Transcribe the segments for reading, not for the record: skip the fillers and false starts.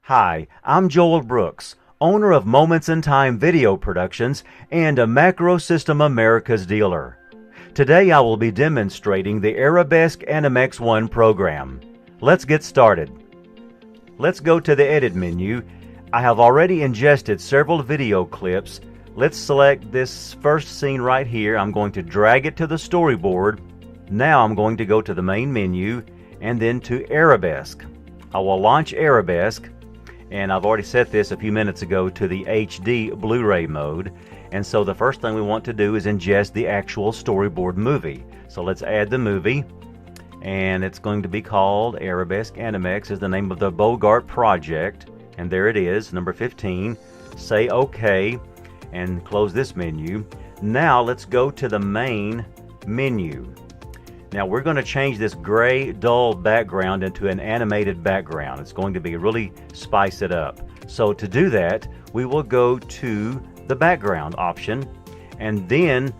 Hi, I'm Joel Brooks, owner of Moments in Time Video Productions and a Macro System Americas dealer. Today I will be demonstrating the Arabesk AnimX1 program. Let's get started. Let's go to the Edit menu. I have already ingested several video clips. Let's select this first scene right here. I'm going to drag it to the storyboard. Now I'm going to go to the main menu and then to Arabesk. I will launch Arabesk, and I've already set this a few minutes ago to the HD Blu-ray mode. And so the first thing we want to do is ingest the actual storyboard movie. So let's add the movie, and it's going to be called Arabesk AnimX is the name of the Bogart project, and there it is, number 15. Say OK and close this menu. Now let's go to the main menu. Now we're going to change this gray dull background into an animated background. It's going to be really spice it up. So to do that, we will go to the background option, and then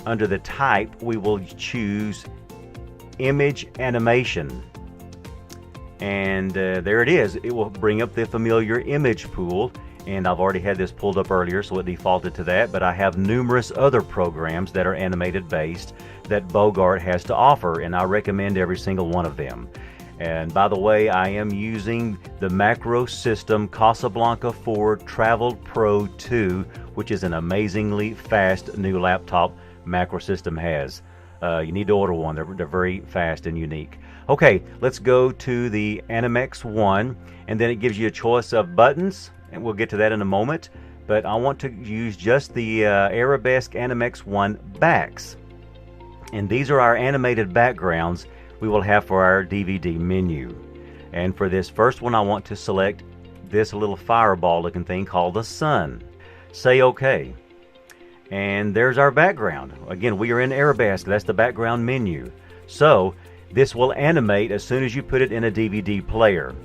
under the type we will choose image animation, and there it is. It will bring up the familiar image pool, and I've already had this pulled up earlier, so it defaulted to that, but I have numerous other programs that are animated based that Bogart has to offer, and I recommend every single one of them. And by the way, I am using the Macro System Casablanca 4 Travel Pro 2, which is an amazingly fast new laptop Macro System has. You need to order one. They're very fast and unique. Okay, let's go to the AnimX1, and then it gives you a choice of buttons, and we'll get to that in a moment. But I want to use just the Arabesk AnimX1 backs. And these are our animated backgrounds we will have for our DVD menu. And for this first one, I want to select this little fireball looking thing called the sun. Say OK. And there's our background. Again, we are in Arabesk. That's the background menu. So this will animate as soon as you put it in a DVD player.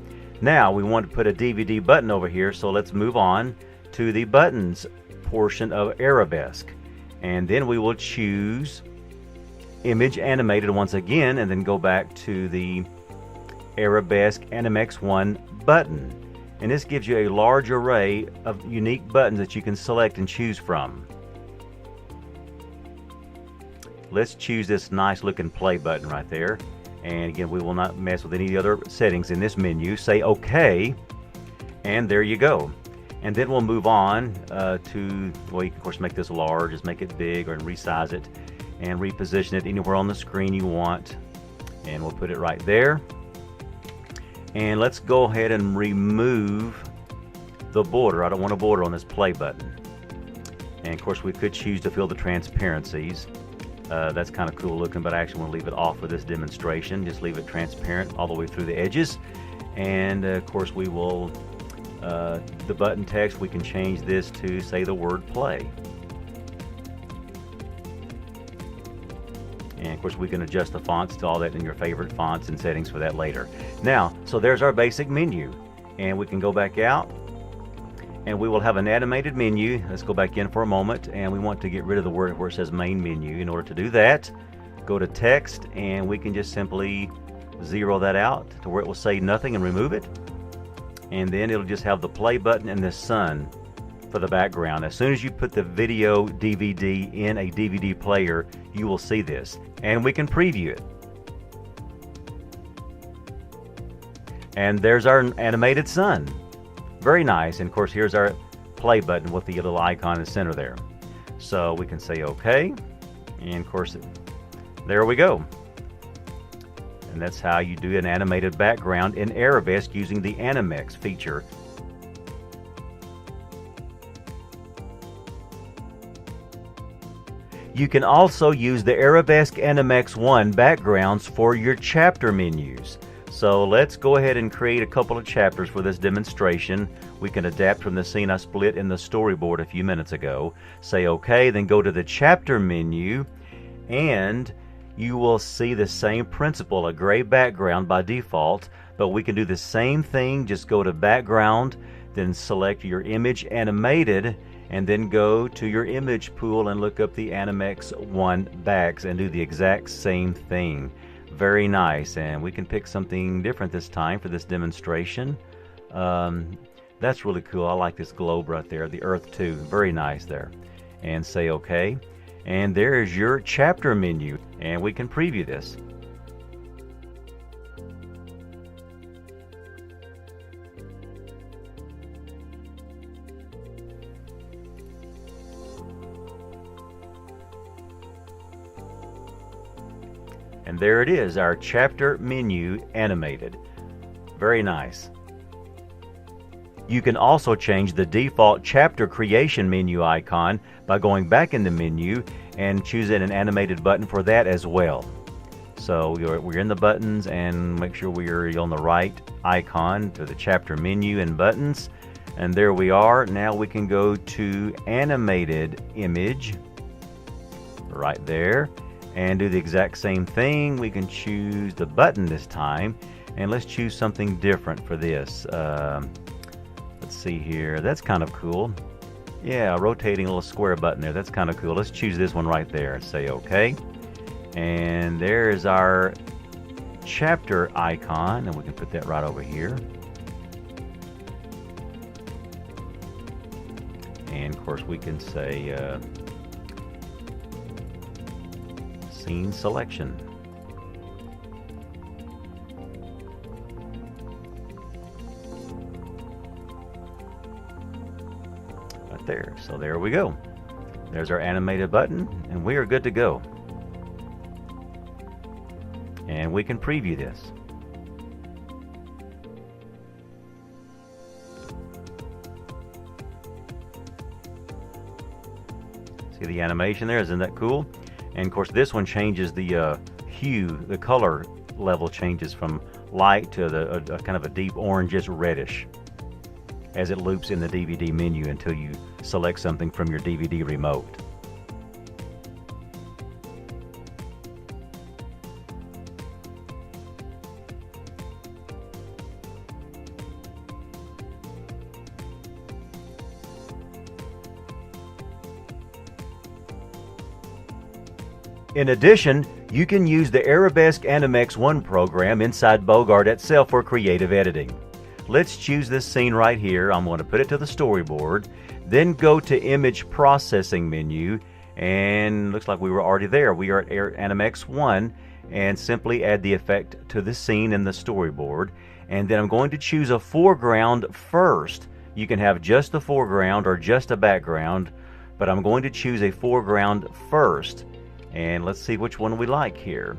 Now we want to put a DVD button over here, so let's move on to the buttons portion of Arabesk. And then we will choose image animated once again, and then go back to the Arabesk AnimX1 button. And this gives you a large array of unique buttons that you can select and choose from. Let's choose this nice looking play button right there. And again, we will not mess with any other settings in this menu. Say OK, and there you go. And then we'll move on to, well, you can of course make this large, just make it big, or resize it and reposition it anywhere on the screen you want. And we'll put it right there. And let's go ahead and remove the border. I don't want a border on this play button. And of course we could choose to fill the transparencies. That's kind of cool looking, but I actually want to leave it off for this demonstration. Just leave it transparent all the way through the edges. And of course we will, the button text, we can change this to say the word play. And of course we can adjust the fonts to all that in your favorite fonts and settings for that later. Now, so there's our basic menu, and we can go back out, and we will have an animated menu. Let's go back in for a moment, and we want to get rid of the word where it says main menu. In order to do that, go to text, and we can just simply zero that out to where it will say nothing and remove it. And then it'll just have the play button and the sun for the background. As soon as you put the video DVD in a DVD player, you will see this, and we can preview it. And there's our animated sun. Very nice. And of course here's our play button with the little icon in the center there. So we can say OK, and of course there we go. And that's how you do an animated background in Arabesk using the AnimX feature. You can also use the Arabesk AnimX1 backgrounds for your chapter menus. So let's go ahead and create a couple of chapters for this demonstration. We can adapt from the scene I split in the storyboard a few minutes ago. Say OK, then go to the chapter menu, and you will see the same principle, a gray background by default, but we can do the same thing. Just go to background, then select your image animated, and then go to your image pool and look up the AnimX1 backs and do the exact same thing. Very nice. And we can pick something different this time for this demonstration. That's really cool. I like this globe right there, the Earth too. Very nice there. And say OK. And there is your chapter menu. And we can preview this. And there it is, our chapter menu animated. Very nice. You can also change the default chapter creation menu icon by going back in the menu and choosing an animated button for that as well. So we're in the buttons, and make sure we're on the right icon to the chapter menu and buttons. And there we are. Now we can go to animated image right there and do the exact same thing. We can choose the button this time, and let's choose something different for this. Let's see here. That's kind of cool. Yeah, rotating little square button there. That's kind of cool. Let's choose this one right there. Say OK. And there is our chapter icon, and we can put that right over here. And of course we can say scene selection. Right there. So there we go. There's our animated button, and we are good to go. And we can preview this. See the animation there? Isn't that cool? And of course this one changes the hue, the color level changes from light to the kind of a deep orangish reddish as it loops in the DVD menu until you select something from your DVD remote. In addition, you can use the Arabesk AnimX1 program inside Bogart itself for creative editing. Let's choose this scene right here. I'm going to put it to the storyboard, then go to Image Processing menu, and looks like we were already there. We are at AnimX1, and simply add the effect to the scene in the storyboard. And then I'm going to choose a foreground first. You can have just the foreground or just a background, but I'm going to choose a foreground first. And let's see which one we like here.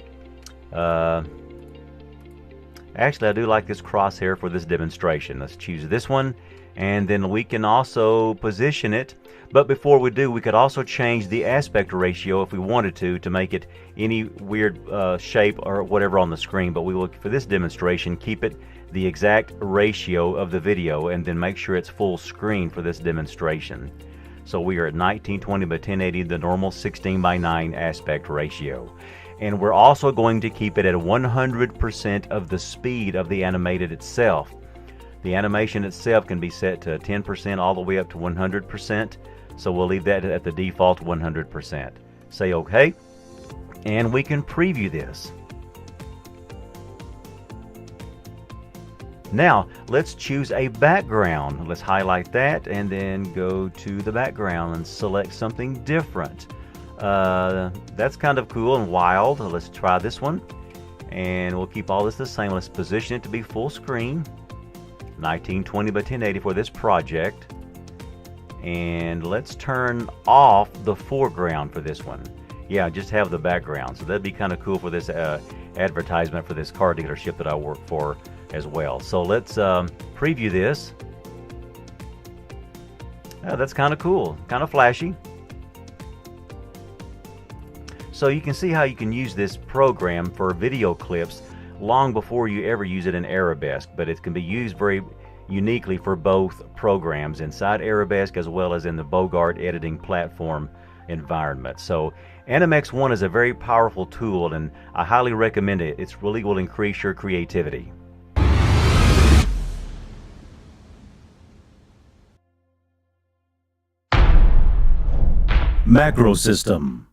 Actually, I do like this crosshair for this demonstration. Let's choose this one, and then we can also position it. But before we do, we could also change the aspect ratio if we wanted to make it any weird shape or whatever on the screen. But we will, for this demonstration, keep it the exact ratio of the video, and then make sure it's full screen for this demonstration. So we are at 1920 by 1080, the normal 16 by 9 aspect ratio. And we're also going to keep it at 100% of the speed of the animated itself. The animation itself can be set to 10% all the way up to 100%. So we'll leave that at the default 100%. Say OK, and we can preview this. Now, let's choose a background. Let's highlight that and then go to the background and select something different. That's kind of cool and wild. Let's try this one. And we'll keep all this the same. Let's position it to be full screen. 1920 by 1080 for this project. And let's turn off the foreground for this one. Yeah, just have the background. So that'd be kind of cool for this advertisement for this car dealership that I work for as well. So let's preview this. That's kind of cool, kind of flashy. So you can see how you can use this program for video clips long before you ever use it in Arabesk, but it can be used very uniquely for both programs inside Arabesk as well as in the Bogart editing platform environment. So AnimX1 is a very powerful tool, and I highly recommend it. It really will increase your creativity. Macro system.